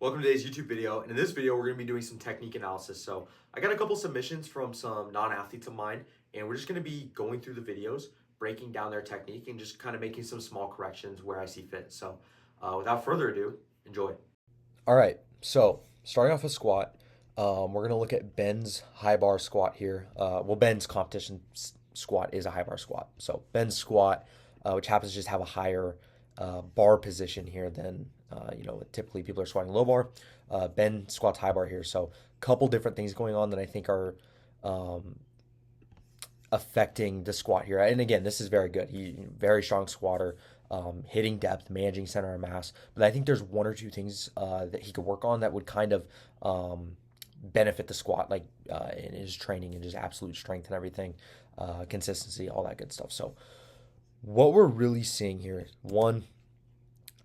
Welcome to today's YouTube video, and in this video we're going to be doing some technique analysis. So I got a couple submissions from some non-athletes of mine, and we're just going to be going through the videos, breaking down their technique, and just kind of making some small corrections where I see fit. So without further ado, enjoy. All right, so starting off with squat, we're gonna look at Ben's high bar squat here. Ben's competition squat is a high bar squat. So Ben's squat, which happens to just have a higher bar position here than typically people are squatting low bar. Ben squats high bar here. So a couple different things going on that I think are um, affecting the squat here. And again, this is very good. Very strong squatter, hitting depth, managing center of mass. But I think there's one or two things that he could work on that would kind of benefit the squat, like in his training and just absolute strength and everything, consistency, all that good stuff. So what we're really seeing here is one,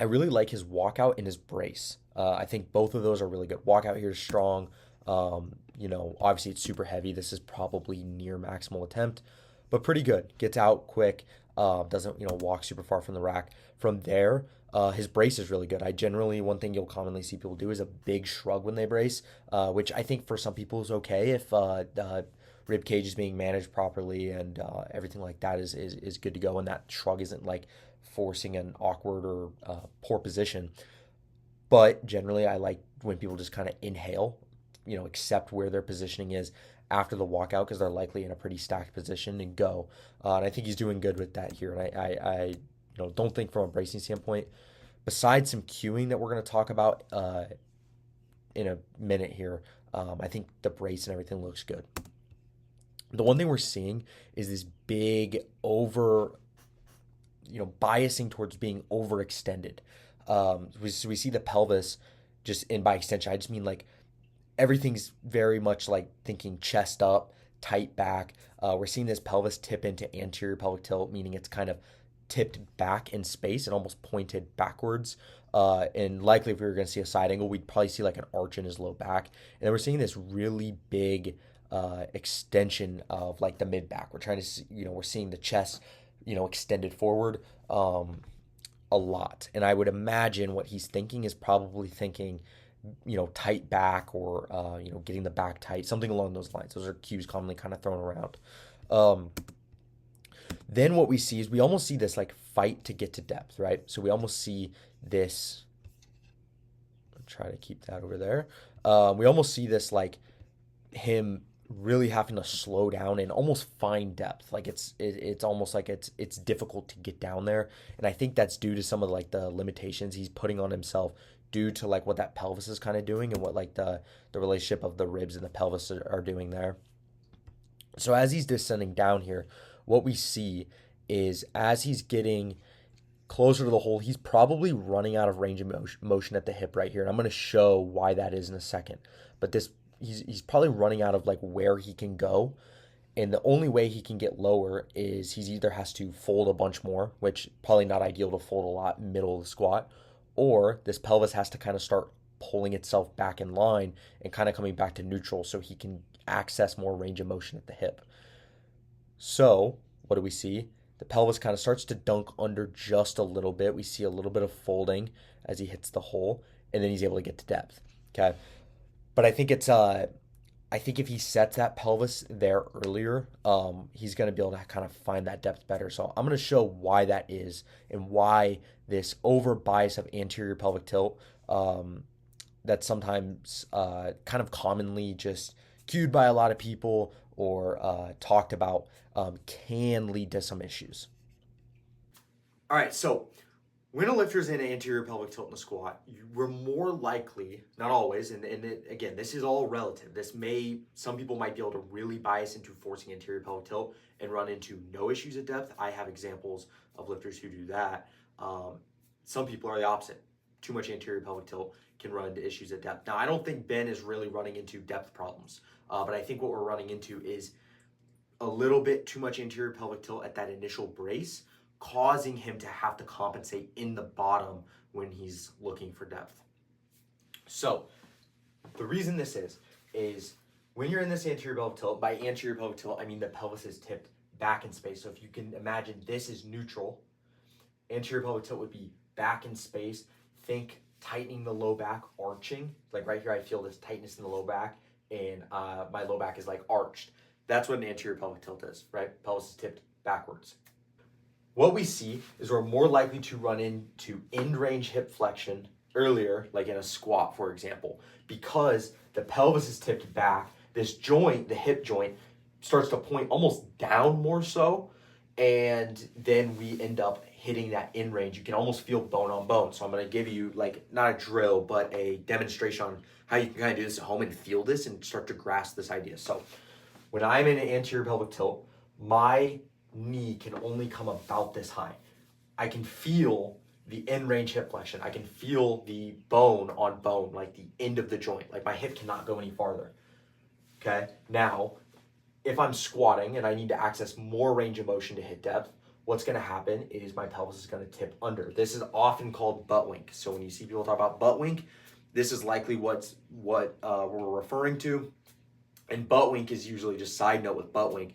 I really like his walkout and his brace. I think both of those are really good. Walkout here is strong. Obviously it's super heavy. This is probably near maximal attempt, but pretty good. Gets out quick. Doesn't walk super far from the rack. From there, his brace is really good. One thing you'll commonly see people do is a big shrug when they brace, which I think for some people is okay if the rib cage is being managed properly and everything like that is good to go, and that shrug isn't like forcing an awkward or poor position. But generally, I like when people just kind of inhale, accept where their positioning is after the walkout because they're likely in a pretty stacked position and go. And I think he's doing good with that here. And I don't think from a bracing standpoint, besides some cueing that we're going to talk about in a minute here, I think the brace and everything looks good. The one thing we're seeing is this big biasing towards being overextended. We see the pelvis and by extension, I just mean like everything's very much like thinking chest up, tight back. We're seeing this pelvis tip into anterior pelvic tilt, meaning it's kind of tipped back in space and almost pointed backwards. And likely if we were going to see a side angle, we'd probably see like an arch in his low back. And then we're seeing this really big extension of like the mid back. We're trying to see, we're seeing the chest, extended forward a lot. And I would imagine what he's thinking is probably thinking, tight back or, getting the back tight, something along those lines. Those are cues commonly kind of thrown around. Then what we see is we almost see this like fight to get to depth, right? So we almost see this, I'll try to keep that over there. We almost see this like him really having to slow down and almost find depth. Like it's almost like it's difficult to get down there. And I think that's due to some of like the limitations he's putting on himself due to like what that pelvis is kind of doing and what like the relationship of the ribs and the pelvis are doing there. So as he's descending down here, what we see is as he's getting closer to the hole, he's probably running out of range of motion at the hip right here. And I'm going to show why that is in a second. But he's probably running out of like where he can go. And the only way he can get lower is he's either has to fold a bunch more, which probably not ideal to fold a lot middle of the squat, or this pelvis has to kind of start pulling itself back in line and kind of coming back to neutral so he can access more range of motion at the hip. So what do we see? The pelvis kind of starts to dunk under just a little bit. We see a little bit of folding as he hits the hole, and then he's able to get to depth. Okay. But I think if he sets that pelvis there earlier, he's going to be able to kind of find that depth better. So I'm going to show why that is and why this over bias of anterior pelvic tilt that's sometimes kind of commonly just cued by a lot of people or talked about can lead to some issues. All right, so when a lifter's in anterior pelvic tilt in a squat, we're more likely, not always, again, this is all relative. Some people might be able to really bias into forcing anterior pelvic tilt and run into no issues at depth. I have examples of lifters who do that. Some people are the opposite. Too much anterior pelvic tilt can run into issues at depth. Now, I don't think Ben is really running into depth problems, but I think what we're running into is a little bit too much anterior pelvic tilt at that initial brace, causing him to have to compensate in the bottom when he's looking for depth. So the reason this is when you're in this anterior pelvic tilt, by anterior pelvic tilt, I mean the pelvis is tipped back in space. So if you can imagine this is neutral, anterior pelvic tilt would be back in space. Think tightening the low back, arching. Like right here, I feel this tightness in the low back, and my low back is like arched. That's what an anterior pelvic tilt is, right? Pelvis is tipped backwards. What we see is we're more likely to run into end range hip flexion earlier, like in a squat, for example, because the pelvis is tipped back. This joint, the hip joint, starts to point almost down more so, and then we end up hitting that end range. You can almost feel bone on bone. So I'm going to give you like not a drill, but a demonstration on how you can kind of do this at home and feel this and start to grasp this idea. So when I'm in an anterior pelvic tilt, my knee can only come about this high. I can feel the end range hip flexion. I can feel the bone on bone, like the end of the joint. Like my hip cannot go any farther. Okay. Now, if I'm squatting and I need to access more range of motion to hit depth, what's going to happen is my pelvis is going to tip under. This is often called butt wink. So when you see people talk about butt wink, this is likely what we're referring to. And butt wink is usually just side note with butt wink.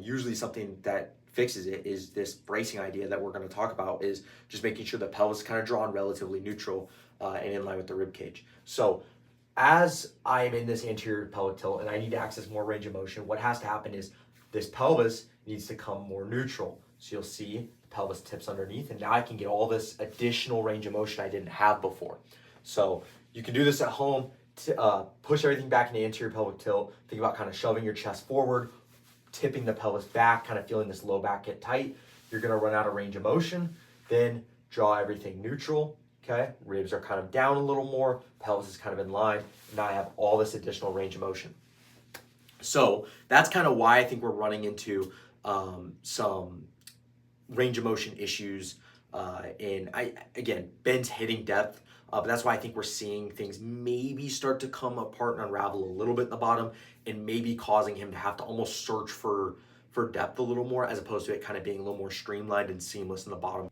Usually something that fixes it is this bracing idea that we're going to talk about, is just making sure the pelvis is kind of drawn relatively neutral and in line with the rib cage. So as I'm in this anterior pelvic tilt and I need to access more range of motion, what has to happen is this pelvis needs to come more neutral. So you'll see the pelvis tips underneath, and now I can get all this additional range of motion I didn't have before. So you can do this at home. Push everything back into anterior pelvic tilt. Think about kind of shoving your chest forward, tipping the pelvis back, kind of feeling this low back get tight. You're going to run out of range of motion. Then draw everything neutral. Okay, ribs are kind of down a little more, pelvis is kind of in line. Now I have all this additional range of motion. So that's kind of why I think we're running into some range of motion issues. Again, Ben's hitting depth. But that's why I think we're seeing things maybe start to come apart and unravel a little bit in the bottom, and maybe causing him to have to almost search for depth a little more, as opposed to it kind of being a little more streamlined and seamless in the bottom.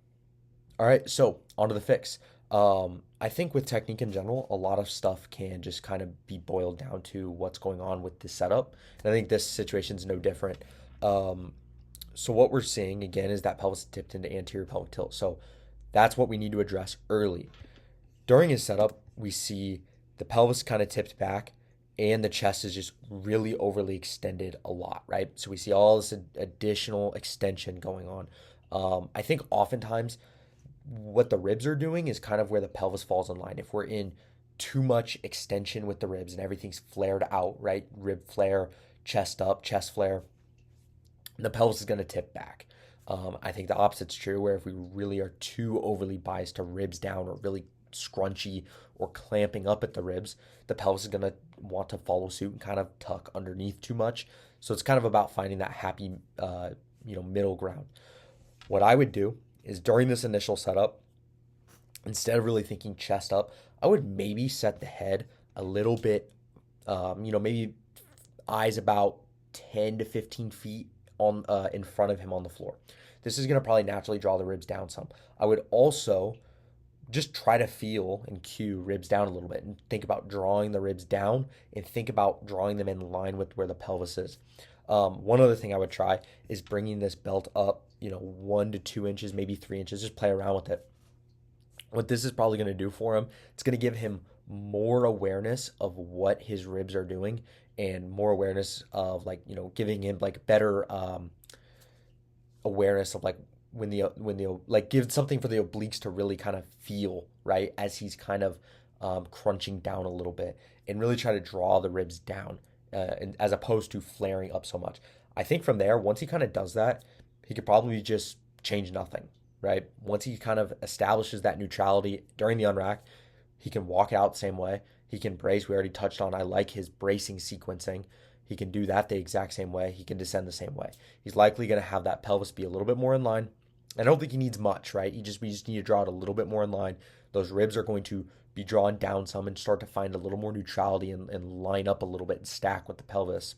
All right, so on to the fix. I think with technique in general, a lot of stuff can just kind of be boiled down to what's going on with the setup. And I think this situation is no different. So what we're seeing again is that pelvis tipped into anterior pelvic tilt. So that's what we need to address early. During his setup, we see the pelvis kind of tipped back and the chest is just really overly extended a lot, right? So we see all this additional extension going on. I think oftentimes what the ribs are doing is kind of where the pelvis falls in line. If we're in too much extension with the ribs and everything's flared out, right? Rib flare, chest up, chest flare, the pelvis is going to tip back. I think the opposite's true, where if we really are too overly biased to ribs down or really scrunchy or clamping up at the ribs, the pelvis is going to want to follow suit and kind of tuck underneath too much. So it's kind of about finding that happy, middle ground. What I would do is during this initial setup, instead of really thinking chest up, I would maybe set the head a little bit, maybe eyes about 10 to 15 feet on in front of him on the floor. This is going to probably naturally draw the ribs down some. I would also just try to feel and cue ribs down a little bit and think about drawing the ribs down and think about drawing them in line with where the pelvis is. One other thing I would try is bringing this belt up, 1 to 2 inches, maybe 3 inches. Just play around with it. What this is probably going to do for him, it's going to give him more awareness of what his ribs are doing and more awareness of giving him better awareness of when the give something for the obliques to really kind of feel, right, as he's kind of crunching down a little bit, and really try to draw the ribs down and as opposed to flaring up so much. I think from there, once he kind of does that, he could probably just change nothing, right? Once he kind of establishes that neutrality during the unrack, he can walk out the same way. He can brace. We already touched on, I like his bracing sequencing. He can do that the exact same way. He can descend the same way. He's likely going to have that pelvis be a little bit more in line. I don't think he needs much, right? We just need to draw it a little bit more in line. Those ribs are going to be drawn down some and start to find a little more neutrality and line up a little bit and stack with the pelvis.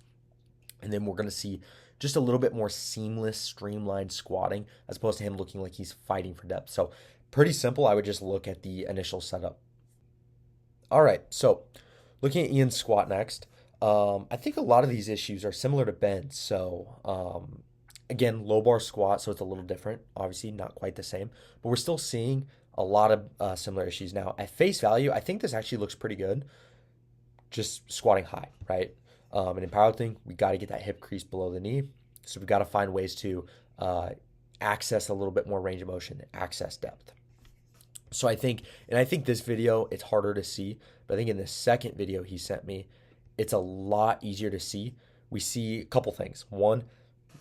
And then we're going to see just a little bit more seamless, streamlined squatting as opposed to him looking like he's fighting for depth. So pretty simple. I would just look at the initial setup. All right, so looking at Ian's squat next. I think a lot of these issues are similar to Ben's. So again, low bar squat, so it's a little different. Obviously, not quite the same, but we're still seeing a lot of similar issues. Now, at face value, I think this actually looks pretty good, just squatting high, right? And in powerlifting, we got to get that hip crease below the knee. So we've got to find ways to access a little bit more range of motion, access depth. So I think this video, it's harder to see, but I think in the second video he sent me, it's a lot easier to see. We see a couple things. One,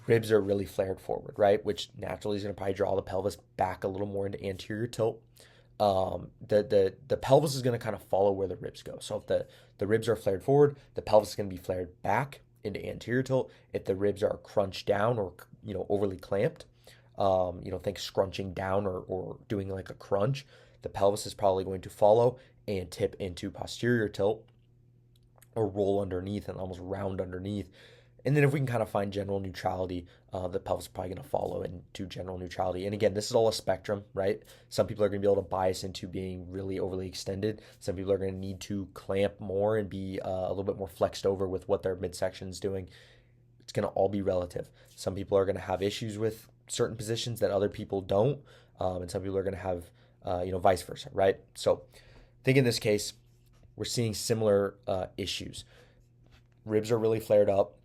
ribs are really flared forward, right? Which naturally is going to probably draw the pelvis back a little more into anterior tilt. The pelvis is going to kind of follow where the ribs go. So if the ribs are flared forward, the pelvis is going to be flared back into anterior tilt. If the ribs are crunched down or overly clamped, think scrunching down or doing like a crunch, the pelvis is probably going to follow and tip into posterior tilt or roll underneath and almost round underneath. And then if we can kind of find general neutrality, the pelvis is probably going to follow into general neutrality. And again, this is all a spectrum, right? Some people are going to be able to bias into being really overly extended. Some people are going to need to clamp more and be a little bit more flexed over with what their midsection is doing. It's going to all be relative. Some people are going to have issues with certain positions that other people don't. And some people are going to have, vice versa, right? So I think in this case, we're seeing similar issues. Ribs are really flared up.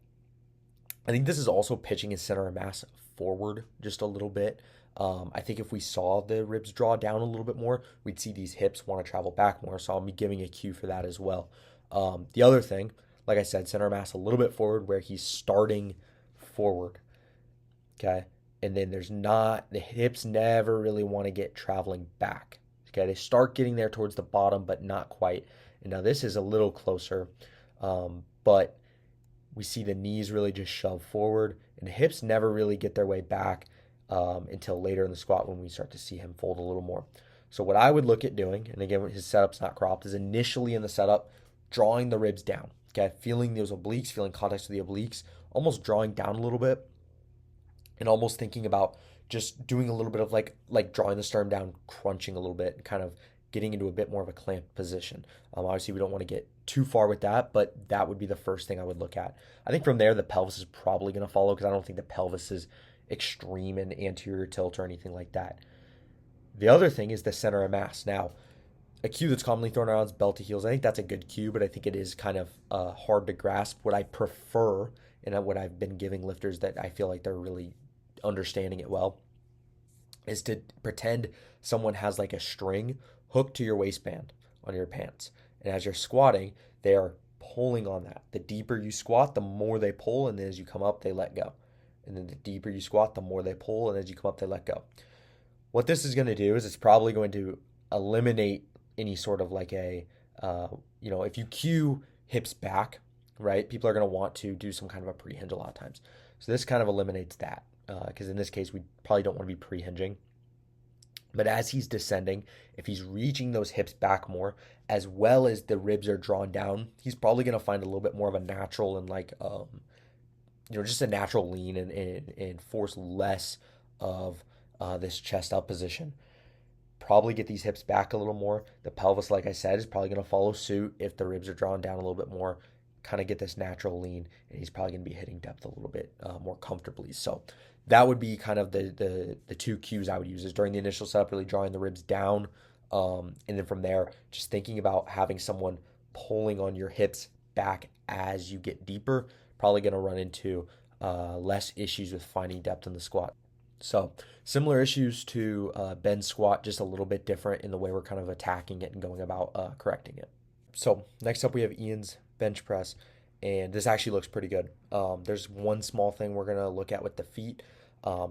I think this is also pitching his center of mass forward just a little bit. I think if we saw the ribs draw down a little bit more, we'd see these hips want to travel back more. So I'll be giving a cue for that as well. The other thing, like I said, center of mass a little bit forward where he's starting forward. Okay. And then the hips never really want to get traveling back. Okay. They start getting there towards the bottom, but not quite. And now this is a little closer, but we see the knees really just shove forward, and the hips never really get their way back until later in the squat when we start to see him fold a little more. So what I would look at doing, and again, his setup's not cropped, is initially in the setup, drawing the ribs down. Okay, feeling those obliques, feeling contact with the obliques, almost drawing down a little bit, and almost thinking about just doing a little bit of like drawing the sternum down, crunching a little bit, and kind of getting into a bit more of a clamped position. Obviously, we don't want to get too far with that, but that would be the first thing I would look at. I think from there, the pelvis is probably going to follow because I don't think the pelvis is extreme in anterior tilt or anything like that. The other thing is the center of mass. Now, a cue that's commonly thrown around is belt to heels. I think that's a good cue, but I think it is kind of hard to grasp. What I prefer and what I've been giving lifters that I feel like they're really understanding it well is to pretend someone has like a string hooked to your waistband on your pants. And as you're squatting, they are pulling on that. The deeper you squat, the more they pull, and then as you come up, they let go. And then the deeper you squat, the more they pull, and as you come up, they let go. What this is going to do is it's probably going to eliminate any sort of like if you cue hips back, right, people are going to want to do some kind of a pre-hinge a lot of times. So this kind of eliminates that because in this case, we probably don't want to be pre-hinging. But as he's descending, if he's reaching those hips back more, as well as the ribs are drawn down, he's probably going to find a little bit more of a natural and just a natural lean and force less of this chest up position. Probably get these hips back a little more. The pelvis, like I said, is probably going to follow suit if the ribs are drawn down a little bit more. Kind of get this natural lean, and he's probably going to be hitting depth a little bit more comfortably. So that would be kind of the two cues I would use is during the initial setup, really drawing the ribs down. And then from there, just thinking about having someone pulling on your hips back as you get deeper, probably going to run into less issues with finding depth in the squat. So similar issues to bench squat, just a little bit different in the way we're kind of attacking it and going about correcting it. So next up we have Ian's bench press, and this actually looks pretty good. There's one small thing we're going to look at with the feet.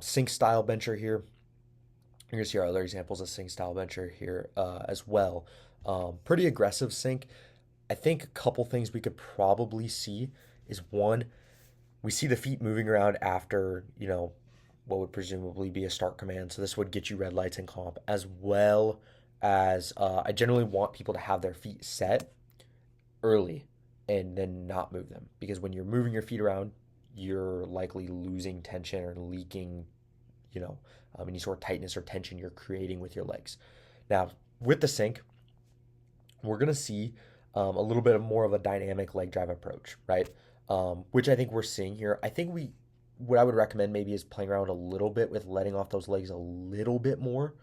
Sink style bencher here. You're going to see our other examples of sink style bencher here as well. Pretty aggressive sink. I think a couple things we could probably see is one, we see the feet moving around after, what would presumably be a start command. So this would get you red lights in comp, as well as I generally want people to have their feet set early and then not move them. Because when you're moving your feet around, you're likely losing tension or leaking, any sort of tightness or tension you're creating with your legs. Now, with the sink, we're going to see a little bit more of a dynamic leg drive approach, right? Which I think we're seeing here. I think what I would recommend maybe is playing around a little bit with letting off those legs a little bit more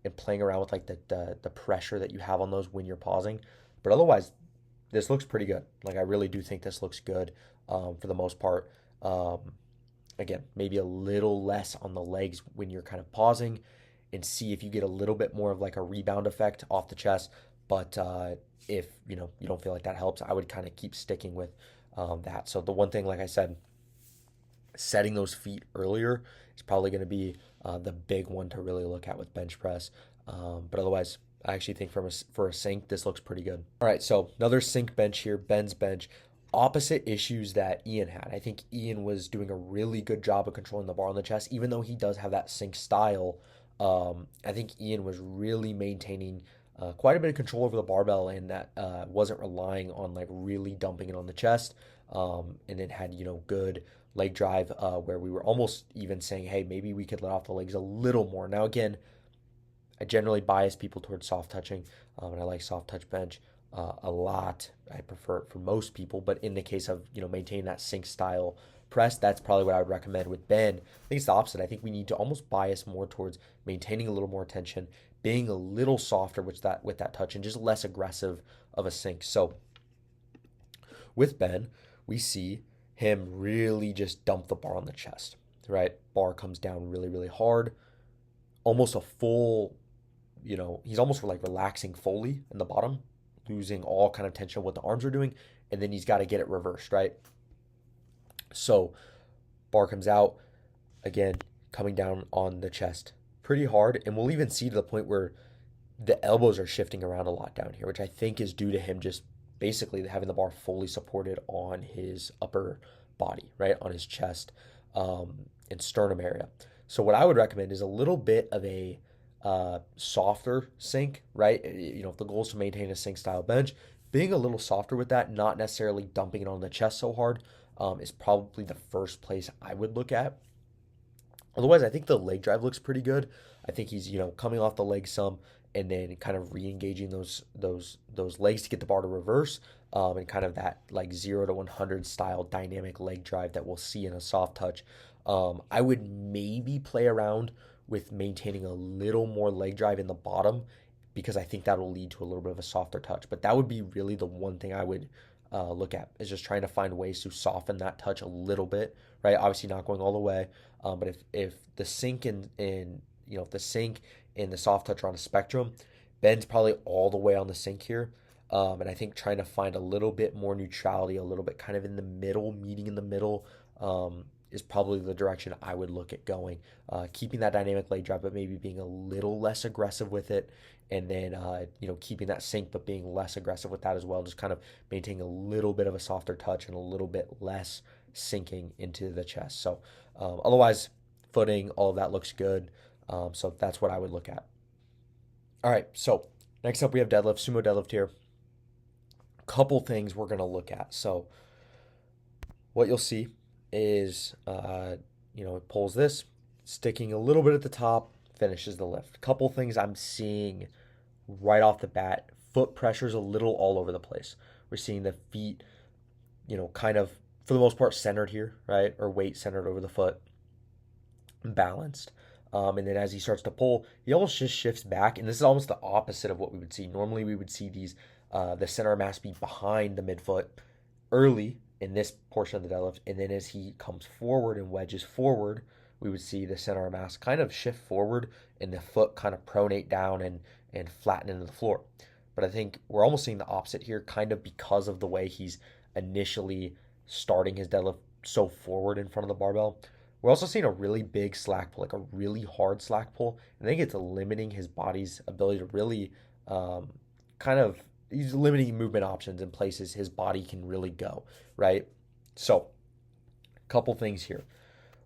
and playing around with like the pressure that you have on those when you're pausing. But otherwise, this looks pretty good. Like I really do think this looks good for the most part. Um, Again, maybe a little less on the legs when you're kind of pausing, and see if you get a little bit more of like a rebound effect off the chest. But if you don't feel like that helps, I would kind of keep sticking with that. So the one thing, like I said, setting those feet earlier is probably going to be the big one to really look at with bench press. But otherwise, I actually think for a sink, this looks pretty good. All right, so another sink bench here, Ben's bench. Opposite issues that Ian had. I think Ian was doing a really good job of controlling the bar on the chest, even though he does have that sink style. I think Ian was really maintaining quite a bit of control over the barbell, and that wasn't relying on like really dumping it on the chest. And it had good leg drive where we were almost even saying, hey, maybe we could let off the legs a little more. Now again, I generally bias people towards soft touching, and I like soft touch bench a lot. I prefer it for most people, but in the case of maintaining that sink style press, that's probably what I would recommend with Ben. I think it's the opposite. I think we need to almost bias more towards maintaining a little more tension, being a little softer with that touch, and just less aggressive of a sink. So with Ben, we see him really just dump the bar on the chest, right? Bar comes down really, really hard, almost a full, he's almost like relaxing fully in the bottom, losing all kind of tension of what the arms are doing, and then he's got to get it reversed, right? So bar comes out, again, coming down on the chest pretty hard, and we'll even see to the point where the elbows are shifting around a lot down here, which I think is due to him just basically having the bar fully supported on his upper body, right, on his chest and sternum area. So what I would recommend is a little bit of a softer sink, right? If the goal is to maintain a sink style bench, being a little softer with that, not necessarily dumping it on the chest so hard, is probably the first place I would look at. Otherwise, I think the leg drive looks pretty good. I think he's coming off the leg some and then kind of re-engaging those legs to get the bar to reverse, and kind of that like 0 to 100 style dynamic leg drive that we'll see in a soft touch. I would maybe play around with maintaining a little more leg drive in the bottom, because I think that will lead to a little bit of a softer touch. But that would be really the one thing I would look at, is just trying to find ways to soften that touch a little bit, right? Obviously not going all the way, but if the sink and if the sink and the soft touch are on a spectrum, Ben's probably all the way on the sink here. And I think trying to find a little bit more neutrality, a little bit kind of in the middle, meeting in the middle, is probably the direction I would look at going. Keeping that dynamic leg drive, but maybe being a little less aggressive with it. And then, keeping that sink, but being less aggressive with that as well. Just kind of maintaining a little bit of a softer touch and a little bit less sinking into the chest. So, otherwise, footing, all of that looks good. So that's what I would look at. All right, so next up we have deadlift, sumo deadlift here. Couple things we're going to look at. So what you'll see is, it pulls this, sticking a little bit at the top, finishes the lift. Couple things I'm seeing right off the bat. Foot pressure's a little all over the place. We're seeing the feet, kind of, for the most part, centered here, right? Or weight centered over the foot, balanced. And then as he starts to pull, he almost just shifts back. And this is almost the opposite of what we would see. Normally, we would see these, the center of mass be behind the midfoot early in this portion of the deadlift. And then as he comes forward and wedges forward, we would see the center of mass kind of shift forward and the foot kind of pronate down and flatten into the floor. But I think we're almost seeing the opposite here, kind of because of the way he's initially starting his deadlift so forward in front of the barbell. We're also seeing a really big slack pull, like a really hard slack pull. And I think it's limiting his body's ability to really he's limiting movement options in places his body can really go, right? So, a couple things here.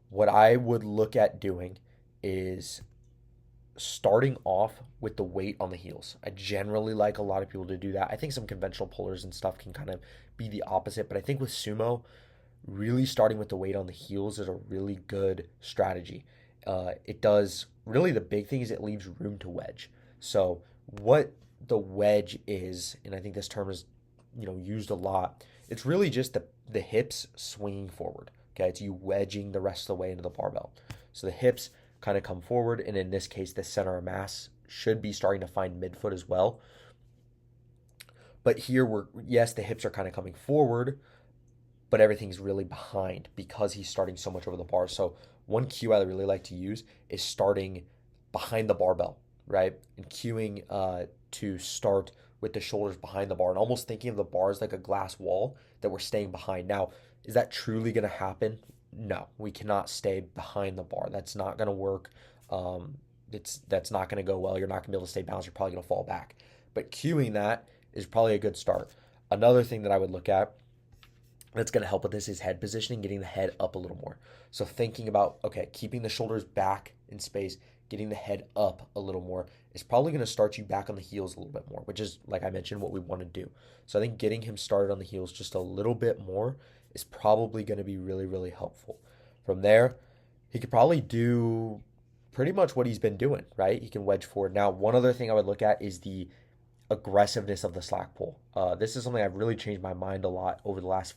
What I would look at doing is starting off with the weight on the heels. I generally like a lot of people to do that. I think some conventional pullers and stuff can kind of be the opposite, but I think with sumo, really starting with the weight on the heels is a really good strategy. It does, really the big thing is it leaves room to wedge. So what the wedge is, and I think this term is used a lot, it's really just the hips swinging forward. Okay, it's you wedging the rest of the way into the barbell. So the hips kind of come forward, and in this case, the center of mass should be starting to find midfoot as well. But here yes, the hips are kind of coming forward, but everything's really behind because he's starting so much over the bar. So one cue I really like to use is starting behind the barbell, right? And cueing to start with the shoulders behind the bar and almost thinking of the bar as like a glass wall that we're staying behind. Now, is that truly going to happen? No, we cannot stay behind the bar. That's not going to work. That's not going to go well. You're not going to be able to stay balanced. You're probably going to fall back. But cueing that is probably a good start. Another thing that I would look at that's going to help with this is head positioning, getting the head up a little more. So thinking about, okay, keeping the shoulders back in space, getting the head up a little more is probably going to start you back on the heels a little bit more, which is, like I mentioned, what we want to do. So I think getting him started on the heels just a little bit more is probably going to be really, really helpful. From there, he could probably do pretty much what he's been doing, right? He can wedge forward. Now, one other thing I would look at is the aggressiveness of the slack pull. This is something I've really changed my mind a lot over the last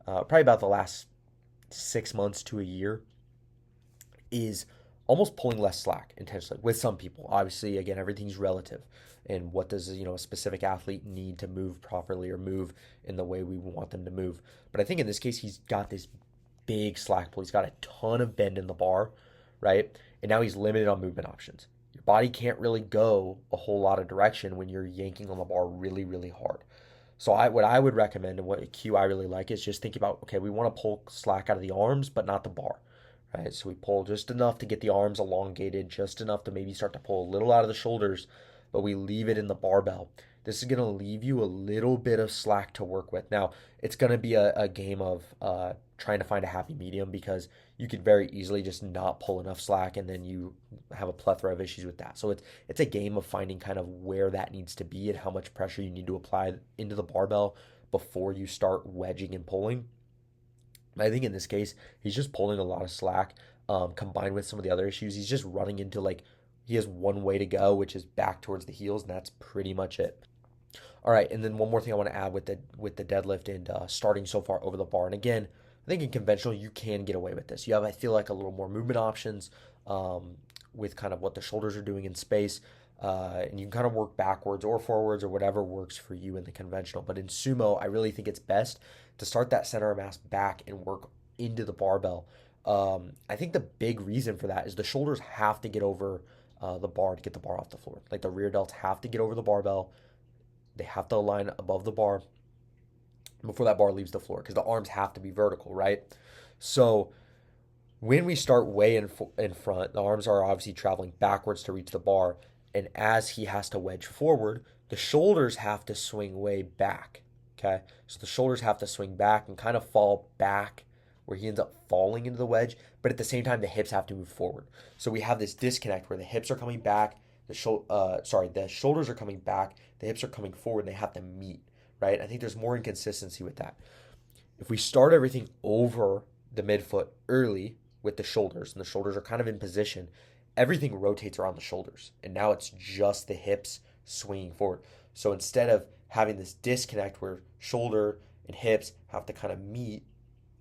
probably about the last 6 months to a year, is almost pulling less slack intentionally with some people. Obviously, again, everything's relative. And what does a specific athlete need to move properly or move in the way we want them to move? But I think in this case, he's got this big slack pull. He's got a ton of bend in the bar, right? And now he's limited on movement options. Your body can't really go a whole lot of direction when you're yanking on the bar really, really hard. So what I would recommend and what a cue I really like is just think about, okay, we want to pull slack out of the arms, but not the bar, right? So we pull just enough to get the arms elongated, just enough to maybe start to pull a little out of the shoulders, but we leave it in the barbell. This is going to leave you a little bit of slack to work with. Now, it's going to be a game of trying to find a happy medium because you could very easily just not pull enough slack and then you have a plethora of issues with that. So it's a game of finding kind of where that needs to be and how much pressure you need to apply into the barbell before you start wedging and pulling. I think in this case, he's just pulling a lot of slack, combined with some of the other issues. He's just running into he has one way to go, which is back towards the heels, and that's pretty much it. All right, and then one more thing I want to add with the deadlift and starting so far over the bar. And again, I think in conventional you can get away with this. You have, I feel like, a little more movement options with kind of what the shoulders are doing in space, and you can kind of work backwards or forwards or whatever works for you in the conventional. But in sumo, I really think it's best to start that center of mass back and work into the barbell. I think the big reason for that is the shoulders have to get over the bar to get the bar off the floor. Like the rear delts have to get over the barbell. They have to align above the bar before that bar leaves the floor because the arms have to be vertical, right? So when we start way in front, the arms are obviously traveling backwards to reach the bar. And as he has to wedge forward, the shoulders have to swing way back, okay? So the shoulders have to swing back and kind of fall back where he ends up falling into the wedge. But at the same time, the hips have to move forward. So we have this disconnect where the hips are coming back, the shoulders are coming back, the hips are coming forward, and they have to meet, right? I think there's more inconsistency with that. If we start everything over the midfoot early with the shoulders, and the shoulders are kind of in position, everything rotates around the shoulders, and now it's just the hips swinging forward. So instead of having this disconnect where shoulder and hips have to kind of meet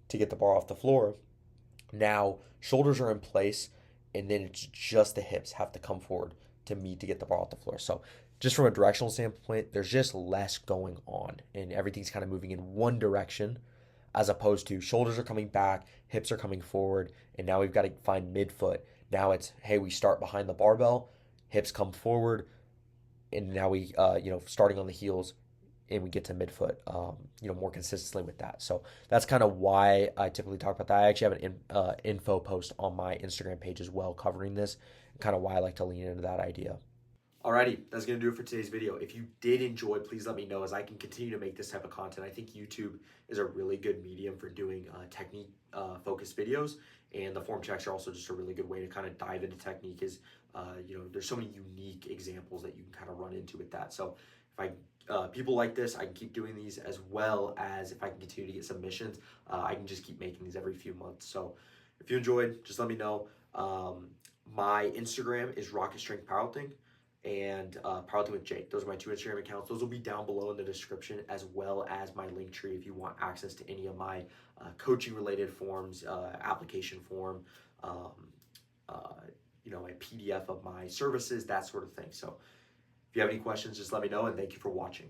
to get the bar off the floor, now shoulders are in place, and then it's just the hips have to come forward to meet to get the bar off the floor. So just from a directional standpoint, there's just less going on, and everything's kind of moving in one direction as opposed to shoulders are coming back, hips are coming forward, and now we've got to find midfoot. Now it's, hey, we start behind the barbell, hips come forward, and now we, starting on the heels, and we get to midfoot, more consistently with that. So that's kind of why I typically talk about that. I actually have an info post on my Instagram page as well covering this, and kind of why I like to lean into that idea. Alrighty, that's going to do it for today's video. If you did enjoy, please let me know as I can continue to make this type of content. I think YouTube is a really good medium for doing technique focused videos, and the form checks are also just a really good way to kind of dive into technique is, there's so many unique examples that you can kind of run into with that. So if people like this, I can keep doing these, as well as if I can continue to get submissions, I can just keep making these every few months. So if you enjoyed, just let me know. My Instagram is Rocket Strength Powerlifting and Powerlifting with Jake. Those are my two Instagram accounts. Those will be down below in the description, as well as my link tree if you want access to any of my coaching related forms, application form, a PDF of my services, that sort of thing. So if you have any questions, just let me know, and thank you for watching.